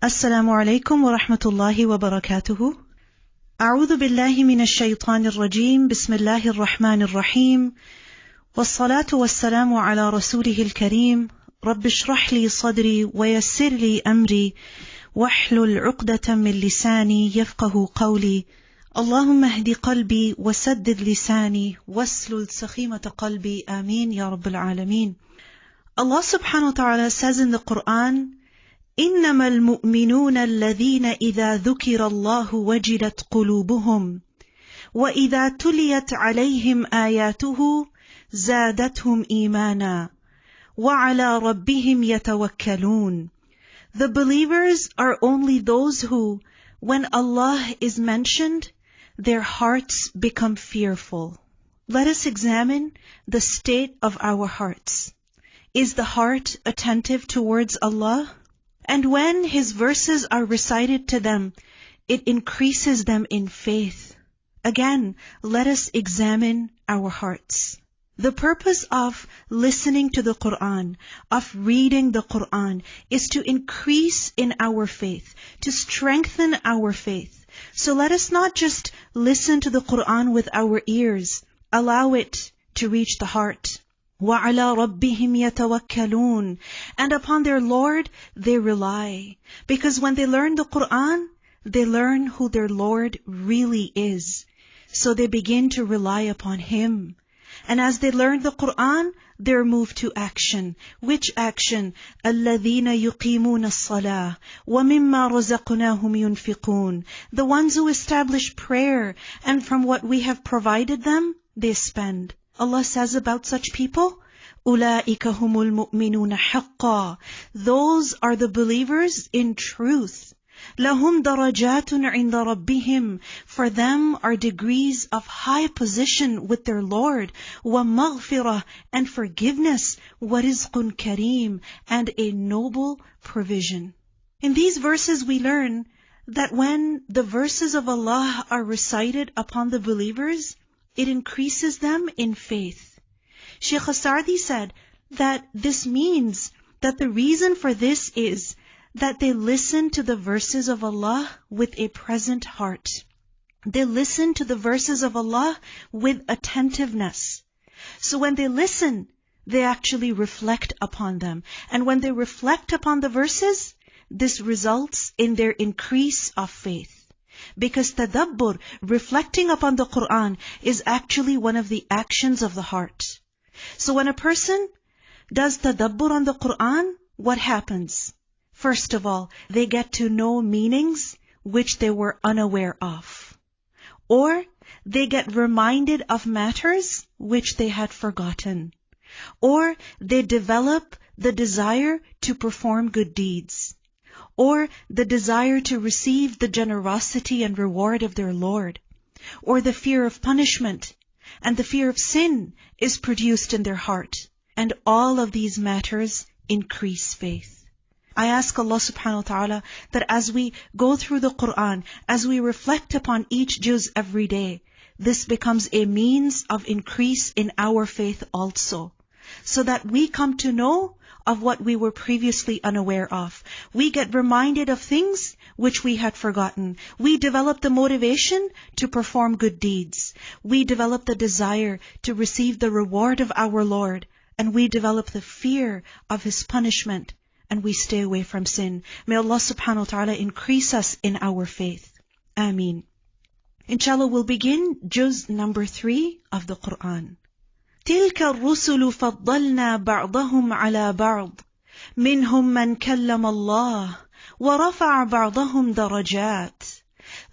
السلام عليكم ورحمة الله وبركاته. أعوذ بالله من الشيطان الرجيم. بسم الله الرحمن الرحيم. والصلاة والسلام على رسوله الكريم. رب اشرح لي صدري ويسر لي أمري واحلل عقدة من لساني يفقه قولي. اللهم اهد قلبي وسدد لساني واسلل سخيمة قلبي. آمين يا رب العالمين. Allah subhanahu wa ta'ala says in the Quran, إنما المؤمنون الذين إذا ذكر الله وجلت قلوبهم وإذا تليت عليهم آياته زادتهم إيمانا وعلى ربهم يتوكلون. The believers are only those who, when Allah is mentioned, their hearts become fearful. Let us examine the state of our hearts. Is the heart attentive towards Allah? And when His verses are recited to them, it increases them in faith. Again, let us examine our hearts. The purpose of listening to the Quran, of reading the Quran, is to increase in our faith, to strengthen our faith. So let us not just listen to the Quran with our ears, allow it to reach the heart. وَعَلَى رَبِّهِمْ يَتَوَكَّلُونَ. And upon their Lord they rely. Because when they learn the Quran, they learn who their Lord really is. So they begin to rely upon Him. And as they learn the Quran, they're moved to action. Which action? الَّذِينَ يُقِيمُونَ الصَّلَاةِ وَمِمَّا رَزَقْنَاهُمْ يُنْفِقُونَ. The ones who establish prayer, and from what we have provided them, they spend. Allah says about such people, أُولَٰئِكَ هُمُ الْمُؤْمِنُونَ حَقًّا. Those are the believers in truth. لَهُمْ دَرَجَاتٌ عِنْدَ رَبِّهِمْ. For them are degrees of high position with their Lord. وَمَغْفِرَةٌ. And forgiveness. وَرِزْقٌ كَرِيمٌ. And a noble provision. In these verses we learn that when the verses of Allah are recited upon the believers, it increases them in faith. Shaykh As-Sa'di said that this means that the reason for this is that they listen to the verses of Allah with a present heart. They listen to the verses of Allah with attentiveness. So when they listen, they actually reflect upon them. And when they reflect upon the verses, this results in their increase of faith. Because tadabbur, reflecting upon the Quran, is actually one of the actions of the heart. So when a person does tadabbur on the Quran, what happens? First of all, they get to know meanings which they were unaware of. Or they get reminded of matters which they had forgotten. Or they develop the desire to perform good deeds. Or the desire to receive the generosity and reward of their Lord. Or the fear of punishment and the fear of sin is produced in their heart. And all of these matters increase faith. I ask Allah subhanahu wa ta'ala that as we go through the Quran, as we reflect upon each juz every day, this becomes a means of increase in our faith also. So that we come to know of what we were previously unaware of. We get reminded of things which we had forgotten. We develop the motivation to perform good deeds. We develop the desire to receive the reward of our Lord. And we develop the fear of His punishment. And we stay away from sin. May Allah subhanahu wa ta'ala increase us in our faith. Ameen. Inshallah, we'll begin juz number 3 of the Quran. تلك الرسل فضلنا بعضهم على بعض منهم من كلم الله ورفع بعضهم درجات.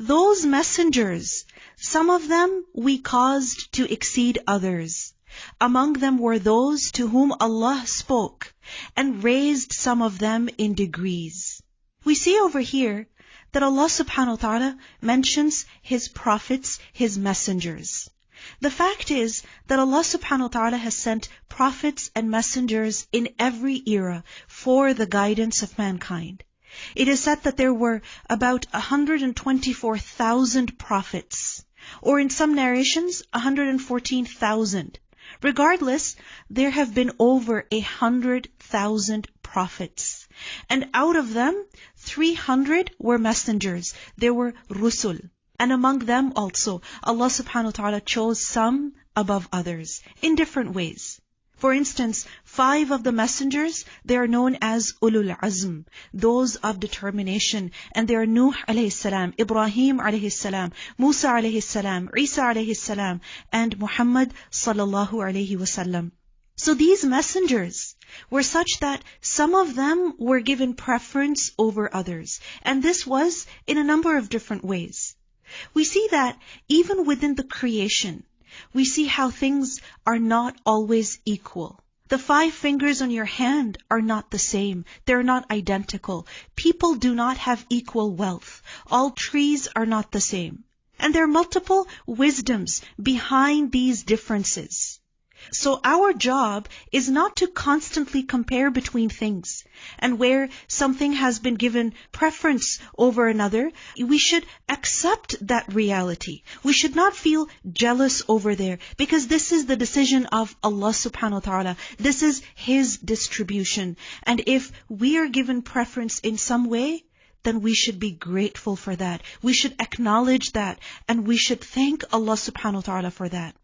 Those messengers, some of them we caused to exceed others. Among them were those to whom Allah spoke and raised some of them in degrees. We see over here that Allah subhanahu wa ta'ala mentions His prophets, His messengers. The fact is that Allah subhanahu wa ta'ala has sent prophets and messengers in every era for the guidance of mankind. It is said that there were about 124,000 prophets, or in some narrations, 114,000. Regardless, there have been over 100,000 prophets. And out of them, 300 were messengers. There were rusul. And among them also, Allah subhanahu wa ta'ala chose some above others in different ways. For instance, 5 of the messengers, they are known as ulul azm, those of determination. And they are Nuh alayhi salam, Ibrahim alayhi salam, Musa alayhi salam, Isa alayhi salam, and Muhammad sallallahu alayhi wasallam. So these messengers were such that some of them were given preference over others. And this was in a number of different ways. We see that even within the creation, we see how things are not always equal. The 5 fingers on your hand are not the same. They're not identical. People do not have equal wealth. All trees are not the same. And there are multiple wisdoms behind these differences. So our job is not to constantly compare between things. And where something has been given preference over another, we should accept that reality. We should not feel jealous over there, because this is the decision of Allah subhanahu wa ta'ala. This is His distribution. And if we are given preference in some way, then we should be grateful for that. We should acknowledge that. And we should thank Allah subhanahu wa ta'ala for that.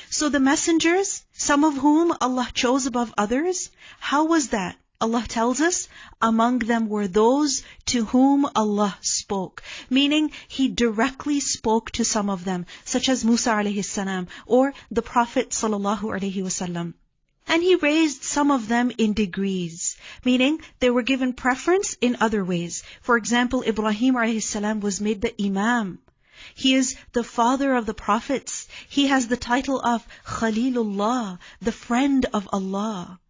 So the messengers, some of whom Allah chose above others, how was that? Allah tells us, among them were those to whom Allah spoke. Meaning, He directly spoke to some of them, such as Musa alayhi salam, or the Prophet sallallahu alayhi wasallam. And He raised some of them in degrees, meaning they were given preference in other ways. For example, Ibrahim alayhi salam was made the Imam. He is the father of the prophets. He has the title of Khalilullah, the friend of Allah.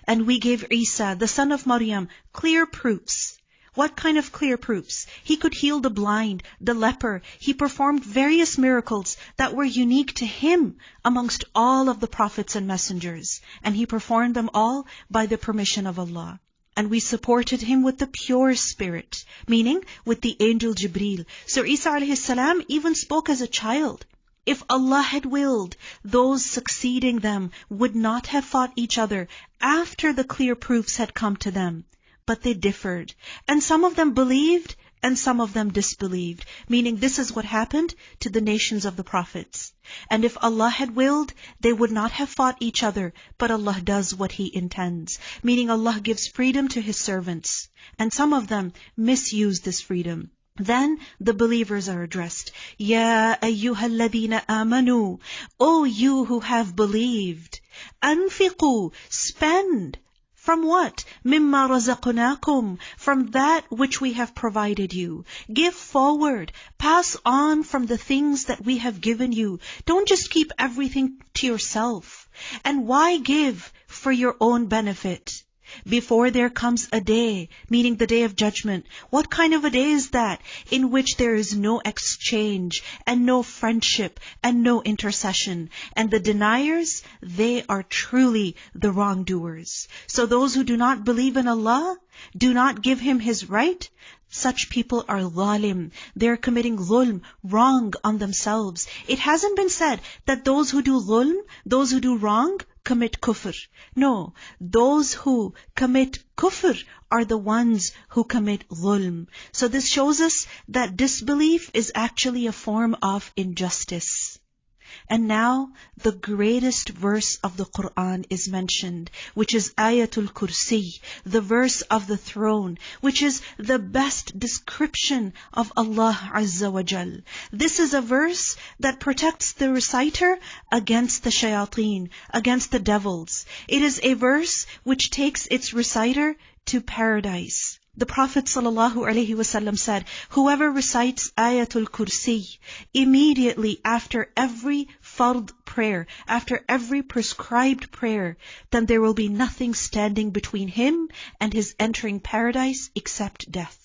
And we gave Isa, the son of Maryam, clear proofs. What kind of clear proofs? He could heal the blind, the leper. He performed various miracles that were unique to him amongst all of the prophets and messengers. And He performed them all by the permission of Allah. And we supported him with the pure spirit, meaning with the angel Jibreel. So Isa alayhi salam even spoke as a child. If Allah had willed, those succeeding them would not have fought each other after the clear proofs had come to them. But they differed. And some of them believed and some of them disbelieved. Meaning this is what happened to the nations of the prophets. And if Allah had willed, they would not have fought each other. But Allah does what He intends. Meaning Allah gives freedom to His servants. And some of them misuse this freedom. Then the believers are addressed. Ya ayyuhalladhina amanu. O you who have believed. Anfiqu. Spend. From what? Mimma razaqnakum. From that which we have provided you. Give forward. Pass on from the things that we have given you. Don't just keep everything to yourself. And why give for your own benefit? Before there comes a day, meaning the day of judgment. What kind of a day is that? In which there is no exchange and no friendship and no intercession. And the deniers, they are truly the wrongdoers. So those who do not believe in Allah, do not give Him His right, such people are zalim. They're committing zulm, wrong on themselves. It hasn't been said that those who do zulm, those who do wrong, commit kufr. No, those who commit kufr are the ones who commit zulm. So this shows us that disbelief is actually a form of injustice. And now the greatest verse of the Quran is mentioned, which is Ayatul Kursi, the verse of the throne, which is the best description of Allah Azza wa Jal. This is a verse that protects the reciter against the shayateen, against the devils. It is a verse which takes its reciter to paradise. The Prophet ﷺ said, whoever recites Ayatul Kursi immediately after every fard prayer, after every prescribed prayer, then there will be nothing standing between him and his entering paradise except death.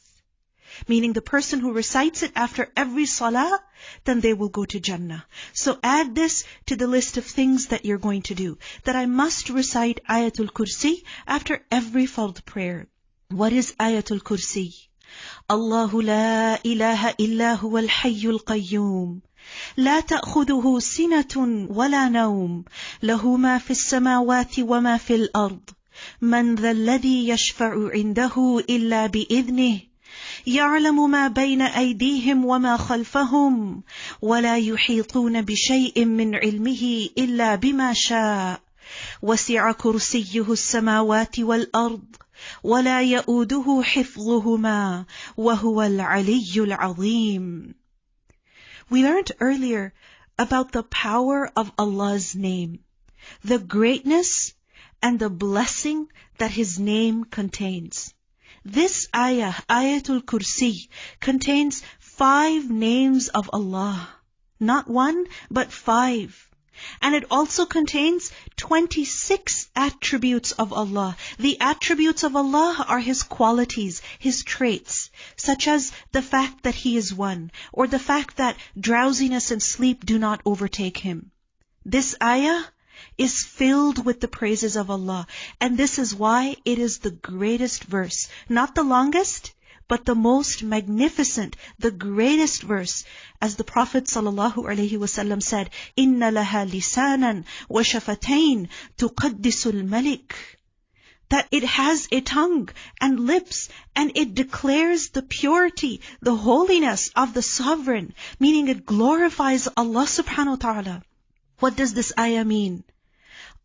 Meaning the person who recites it after every salah, then they will go to Jannah. So add this to the list of things that you're going to do, that I must recite Ayatul Kursi after every fard prayer. What is Ayatul Kursi? Allahu la ilaha illa huwa al-hayyul qayyum. لا تأخذه سنة ولا نوم له ما في السماوات وما في الأرض من ذا الذي يشفع عنده إلا بإذنه يعلم ما بين أيديهم وما خلفهم ولا يحيطون بشيء من علمه إلا بما شاء وسع كرسيه السماوات والأرض ولا يؤوده حفظهما وهو العلي العظيم. We learned earlier about the power of Allah's name, the greatness and the blessing that His name contains. This ayah, Ayatul Kursi, contains 5 names of Allah. Not 1, but 5. And it also contains 26 attributes of Allah. The attributes of Allah are His qualities, His traits, such as the fact that He is one, or the fact that drowsiness and sleep do not overtake Him. This ayah is filled with the praises of Allah, and this is why it is the greatest verse, not the longest, but the most magnificent, the greatest verse. As the Prophet ﷺ said, إِنَّ لَهَا لِسَانًا وَشَفَتَيْن تُقَدِّسُ الْمَلِكِ, that it has a tongue and lips, and it declares the purity, the holiness of the sovereign, meaning it glorifies Allah subhanahu wa ta'ala. What does this ayah mean?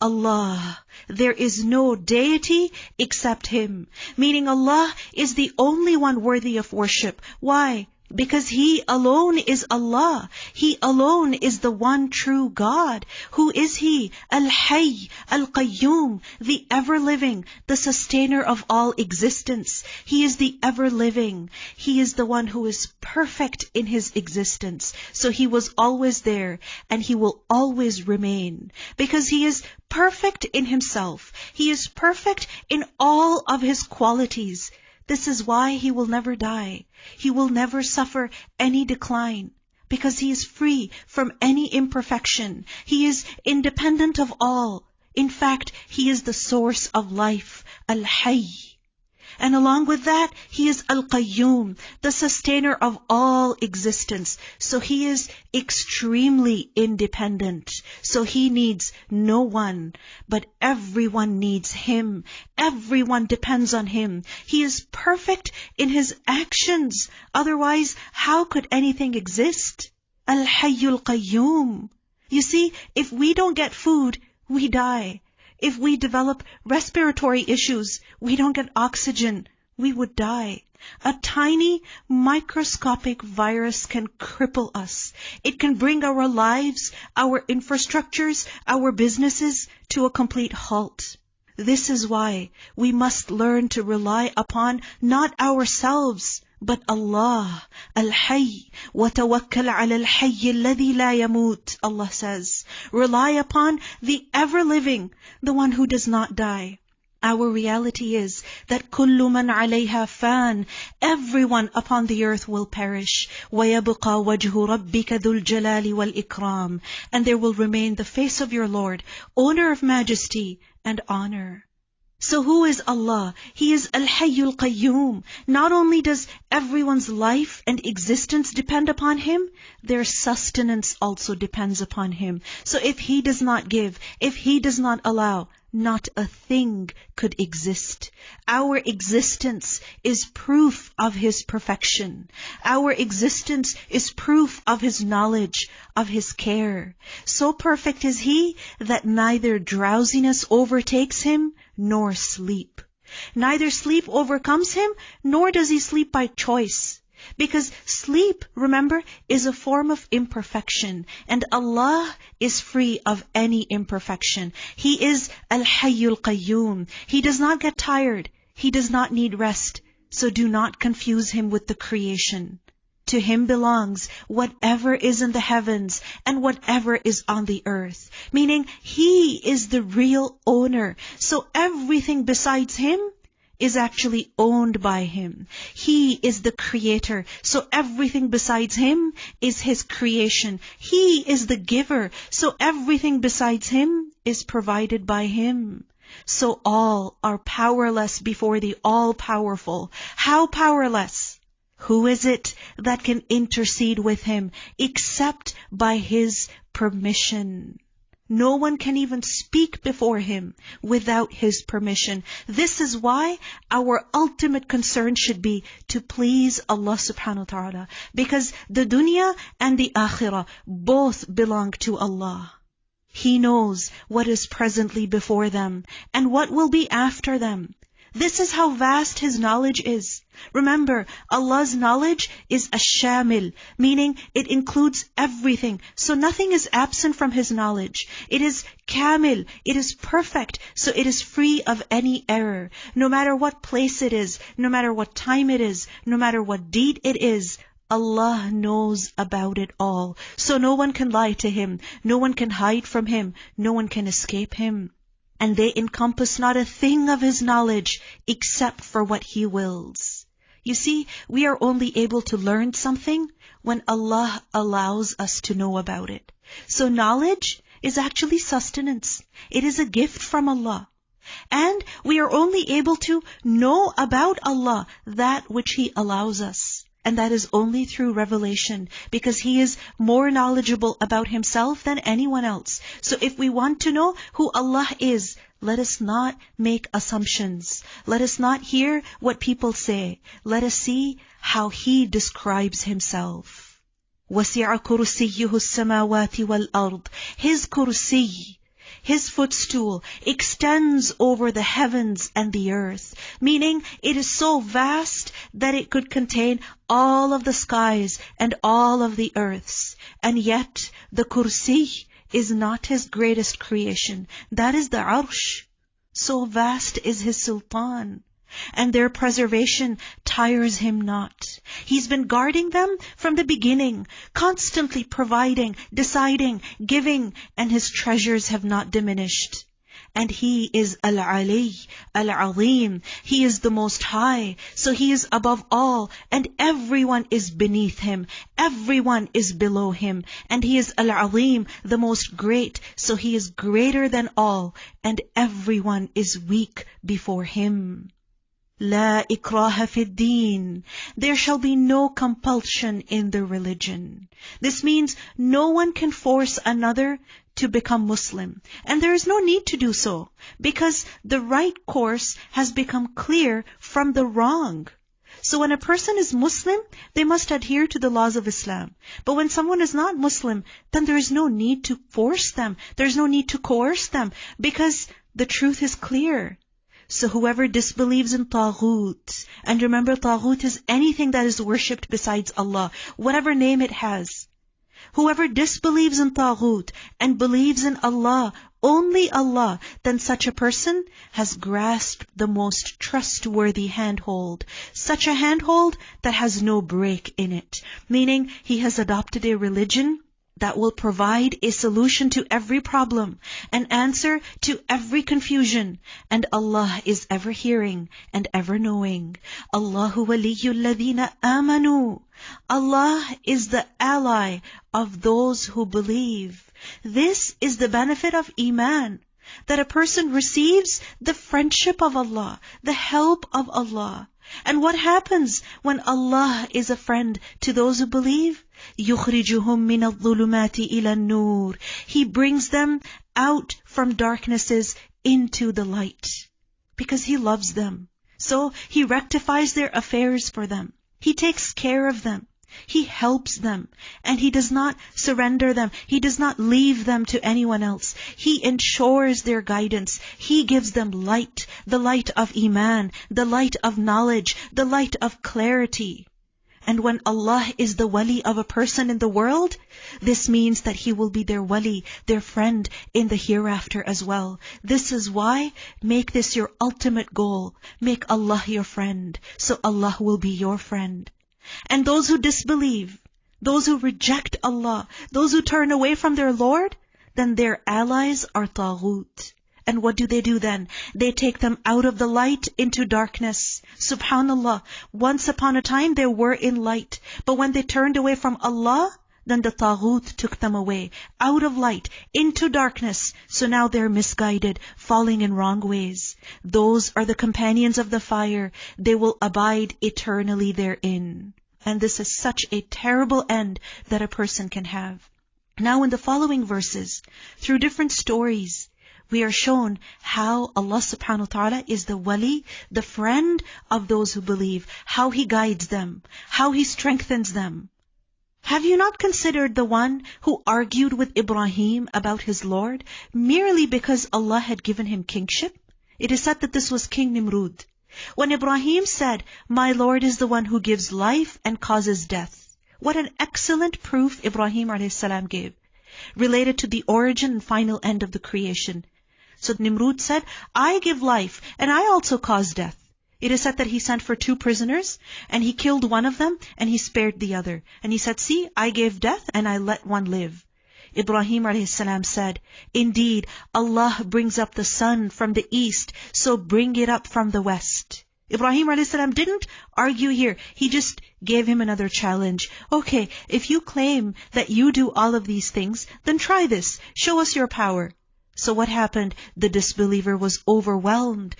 Allah, there is no deity except Him. Meaning Allah is the only one worthy of worship. Why? Because He alone is Allah. He alone is the one true God. Who is He? Al-Hayy, Al-Qayyum, the ever-living, the sustainer of all existence. He is the ever-living. He is the one who is perfect in His existence. So He was always there, and He will always remain. Because He is perfect in Himself. He is perfect in all of His qualities. This is why He will never die. He will never suffer any decline, because He is free from any imperfection. He is independent of all. In fact, He is the source of life, Al-Hayy. And along with that, He is Al-Qayyum, the sustainer of all existence. So He is extremely independent. So He needs no one, but everyone needs Him. Everyone depends on Him. He is perfect in His actions. Otherwise, how could anything exist? Al-Hayyul Qayyum. You see, if we don't get food, we die. If we develop respiratory issues, we don't get oxygen, we would die. A tiny microscopic virus can cripple us. It can bring our lives, our infrastructures, our businesses to a complete halt. This is why we must learn to rely upon not ourselves, but Allah, Al-Hayy, وَتَوَكَّلْ عَلَى الْحَيِّ الَّذِي لَا يَمُوتُ. Allah says, rely upon the ever-living, the one who does not die. Our reality is that كُلُّ مَنْ عَلَيْهَا فَانٍ, everyone upon the earth will perish. وَيَبْقَى وَجْهُ رَبِّكَ ذُو الْجَلَالِ وَالْإِكْرَامِ, and there will remain the face of your Lord, owner of majesty and honor. So who is Allah? He is Al-Hayyul Qayyum. Not only does everyone's life and existence depend upon Him, their sustenance also depends upon Him. So if He does not give, if He does not allow, not a thing could exist. Our existence is proof of His perfection. Our existence is proof of His knowledge, of His care. So perfect is He that neither drowsiness overtakes Him, nor sleep. Neither sleep overcomes Him, nor does He sleep by choice. Because sleep, remember, is a form of imperfection, and Allah is free of any imperfection. He is Al-Hayyul Qayyum. He does not get tired. He does not need rest. So do not confuse Him with the creation. To Him belongs whatever is in the heavens and whatever is on the earth. Meaning, He is the real owner. So everything besides Him is actually owned by Him. He is the creator, so everything besides Him is His creation. He is the giver, so everything besides Him is provided by Him. So all are powerless before the all-powerful. How powerless? Who is it that can intercede with Him except by His permission? No one can even speak before Him without His permission. This is why our ultimate concern should be to please Allah subhanahu wa ta'ala. Because the dunya and the akhirah both belong to Allah. He knows what is presently before them and what will be after them. This is how vast His knowledge is. Remember, Allah's knowledge is ash-shamil, meaning it includes everything. So nothing is absent from His knowledge. It is kamil, it is perfect, so it is free of any error. No matter what place it is, no matter what time it is, no matter what deed it is, Allah knows about it all. So no one can lie to Him, no one can hide from Him, no one can escape Him. And they encompass not a thing of His knowledge except for what He wills. You see, we are only able to learn something when Allah allows us to know about it. So knowledge is actually sustenance. It is a gift from Allah. And we are only able to know about Allah that which He allows us. And that is only through revelation, because He is more knowledgeable about Himself than anyone else. So if we want to know who Allah is, let us not make assumptions. Let us not hear what people say. Let us see how He describes Himself. وَسِعَ كُرْسِيُّهُ السَّمَاوَاتِ وَالْأَرْضِ. His kursi, His footstool, extends over the heavens and the earth, meaning it is so vast that it could contain all of the skies and all of the earths. And yet, the kursi is not His greatest creation. That is the arsh. So vast is His sultan. And their preservation tires Him not. He's been guarding them from the beginning, constantly providing, deciding, giving, and His treasures have not diminished. And He is Al-Ali, Al-Azim. He is the Most High, so He is above all, and everyone is beneath Him. Everyone is below Him. And He is Al-Azim, the Most Great, so He is greater than all, and everyone is weak before Him. La ikraha fi din. There shall be no compulsion in the religion. This means no one can force another to become Muslim. And there is no need to do so, because the right course has become clear from the wrong. So when a person is Muslim, they must adhere to the laws of Islam. But when someone is not Muslim, then there is no need to force them. There is no need to coerce them, because the truth is clear. So whoever disbelieves in Taghut, and remember Taghut is anything that is worshipped besides Allah, whatever name it has. Whoever disbelieves in Taghut and believes in Allah, only Allah, then such a person has grasped the most trustworthy handhold. Such a handhold that has no break in it. Meaning he has adopted a religion that will provide a solution to every problem, an answer to every confusion. And Allah is ever hearing and ever knowing. Allahu waliyyul ladhina amanu. Allah is the ally of those who believe. This is the benefit of Iman, that a person receives the friendship of Allah, the help of Allah. And what happens when Allah is a friend to those who believe? يُخْرِجُهُم مِّنَ الظُّلُمَاتِ إِلَى النُّورِ. He brings them out from darknesses into the light, because He loves them. So He rectifies their affairs for them. He takes care of them. He helps them, and He does not surrender them. He does not leave them to anyone else. He ensures their guidance. He gives them light, the light of Iman, the light of knowledge, the light of clarity. And when Allah is the wali of a person in the world, this means that He will be their wali, their friend in the hereafter as well. This is why, make this your ultimate goal. Make Allah your friend, so Allah will be your friend. And those who disbelieve, those who reject Allah, those who turn away from their Lord, then their allies are Taghut. And what do they do then? They take them out of the light into darkness. Subhanallah, once upon a time they were in light, but when they turned away from Allah, then the Taghut took them away, out of light, into darkness. So now they're misguided, falling in wrong ways. Those are the companions of the fire. They will abide eternally therein. And this is such a terrible end that a person can have. Now in the following verses, through different stories, we are shown how Allah subhanahu wa ta'ala is the wali, the friend of those who believe, how He guides them, how He strengthens them. Have you not considered the one who argued with Ibrahim about his Lord merely because Allah had given him kingship? It is said that this was King Nimrud. When Ibrahim said, "My Lord is the one who gives life and causes death," what an excellent proof Ibrahim a.s. gave, related to the origin and final end of the creation. So Nimrud said, "I give life and I also cause death." It is said that he sent for 2 prisoners and he killed one of them and he spared the other. And he said, "See, I gave death and I let one live." Ibrahim a.s. said, "Indeed, Allah brings up the sun from the east, so bring it up from the west." Ibrahim a.s. didn't argue here. He just gave him another challenge. Okay, if you claim that you do all of these things, then try this. Show us your power. So what happened? The disbeliever was overwhelmed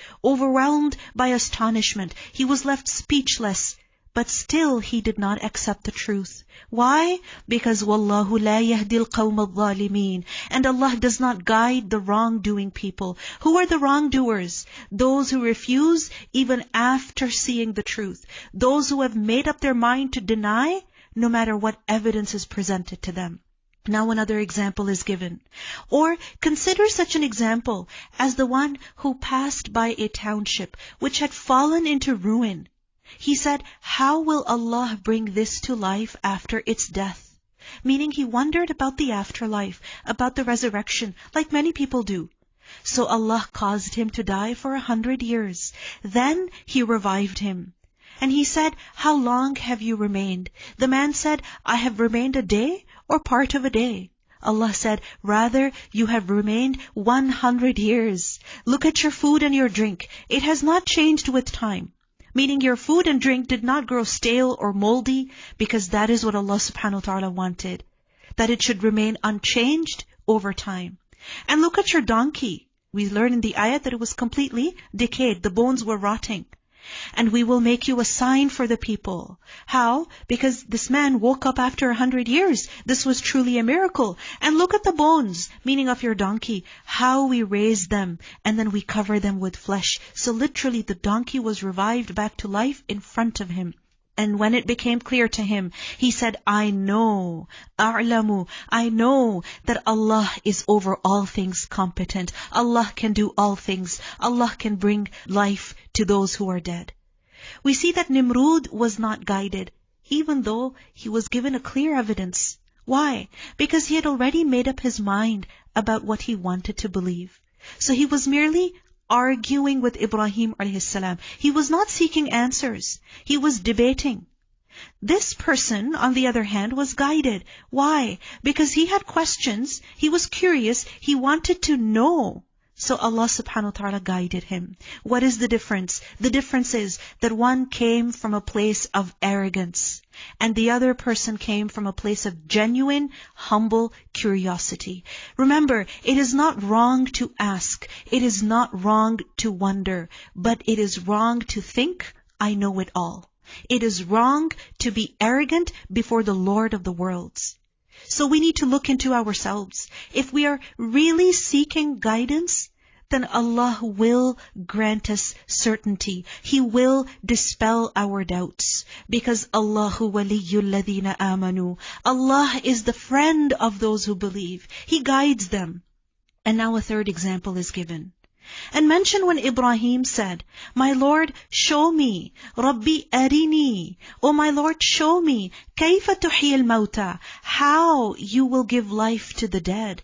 by astonishment. He was left speechless. But still he did not accept the truth. Why? Because Wallahu la yahdil qawm al-zalimin. And Allah does not guide the wrongdoing people. Who are the wrongdoers? Those who refuse even after seeing the truth. Those who have made up their mind to deny no matter what evidence is presented to them. Now another example is given. Or consider such an example as the one who passed by a township which had fallen into ruin. He said, "How will Allah bring this to life after its death?" Meaning he wondered about the afterlife, about the resurrection, like many people do. So Allah caused him to die for 100 years. Then He revived him. And he said, "How long have you remained?" The man said, "I have remained a day or part of a day." Allah said, "Rather, you have remained 100 years. Look at your food and your drink. It has not changed with time." Meaning your food and drink did not grow stale or moldy, because that is what Allah subhanahu wa ta'ala wanted. That it should remain unchanged over time. And look at your donkey. We learn in the ayat that it was completely decayed. The bones were rotting. And we will make you a sign for the people. How? Because this man woke up after 100 years. This was truly a miracle. And look at the bones, meaning of your donkey, how we raised them and then we cover them with flesh. So literally the donkey was revived back to life in front of him. And when it became clear to him, he said, "I know, a'lamu, I know that Allah is over all things competent. Allah can do all things. Allah can bring life to those who are dead." We see that Nimrud was not guided, even though he was given a clear evidence. Why? Because he had already made up his mind about what he wanted to believe. So he was merely arguing with Ibrahim a.s. He was not seeking answers. He was debating. This person, on the other hand, was guided. Why? Because he had questions. He was curious. He wanted to know. So Allah subhanahu wa ta'ala guided him. What is the difference? The difference is that one came from a place of arrogance and the other person came from a place of genuine, humble curiosity. Remember, it is not wrong to ask. It is not wrong to wonder. But it is wrong to think, "I know it all." It is wrong to be arrogant before the Lord of the worlds. So we need to look into ourselves. If we are really seeking guidance, then Allah will grant us certainty. He will dispel our doubts. Because Allahu waliyyul ladhina amanu. Allah is the friend of those who believe. He guides them. And now a third example is given. And mention when Ibrahim said, "My Lord, show me. Rabbi arini. Oh my Lord, show me. Kayfa tuhyi al-mawta. How you will give life to the dead."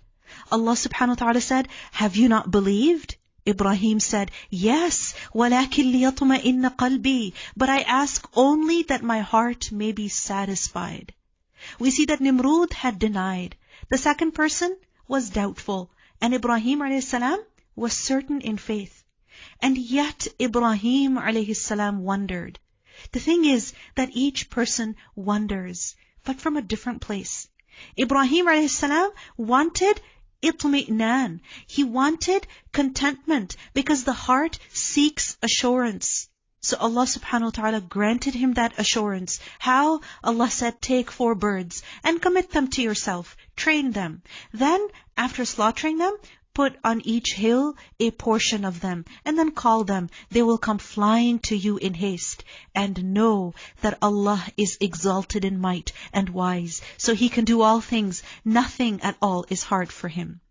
Allah subhanahu wa ta'ala said, "Have you not believed?" Ibrahim said, "Yes, وَلَكِنْ لِيَطْمَئِنَّ قَلْبِي. But I ask only that my heart may be satisfied." We see that Nimrud had denied. The second person was doubtful. And Ibrahim a.s. was certain in faith. And yet Ibrahim a.s. wondered. The thing is that each person wonders, but from a different place. Ibrahim a.s. wanted itmi'nan. He wanted contentment because the heart seeks assurance. So Allah subhanahu wa ta'ala granted him that assurance. How? Allah said, take 4 birds and commit them to yourself. Train them. Then, after slaughtering them, put on each hill a portion of them, and then call them. They will come flying to you in haste. And know that Allah is exalted in might and wise. So He can do all things. Nothing at all is hard for Him.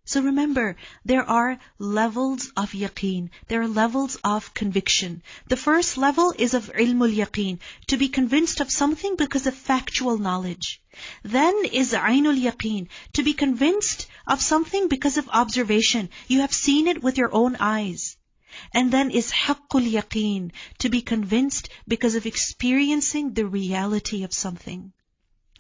So remember, there are levels of yaqeen. There are levels of conviction. The first level is of ilmul yaqeen, to be convinced of something because of factual knowledge. Then is aynul yaqeen, to be convinced of something because of observation. You have seen it with your own eyes. And then is haqqul yaqeen, to be convinced because of experiencing the reality of something.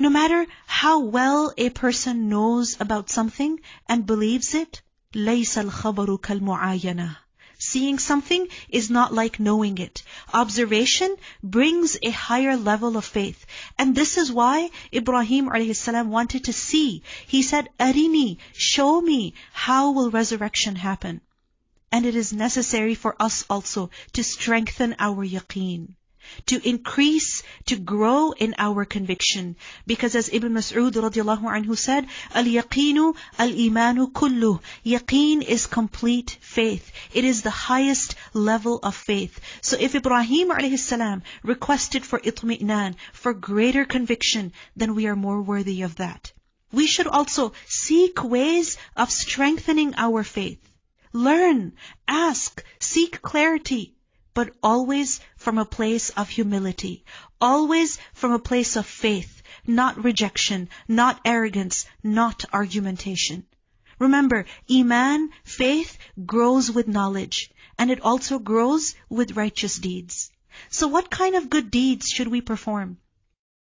No matter how well a person knows about something and believes it, لَيْسَ الْخَبَرُ كَالْمُعَايَنَةِ. Seeing something is not like knowing it. Observation brings a higher level of faith. And this is why Ibrahim a.s. wanted to see. He said, Arini, show me how will resurrection happen. And it is necessary for us also to strengthen our yaqeen, to increase, to grow in our conviction. Because as Ibn Mas'ud radiallahu anhu said, Al-yaqeenu al-imanu kullu. Yaqeen is complete faith. It is the highest level of faith. So if Ibrahim alayhi salam requested for itmi'nan, for greater conviction, then we are more worthy of that. We should also seek ways of strengthening our faith. Learn, ask, seek clarity. But always from a place of humility. Always from a place of faith, not rejection, not arrogance, not argumentation. Remember, Iman, faith, grows with knowledge. And it also grows with righteous deeds. So what kind of good deeds should we perform?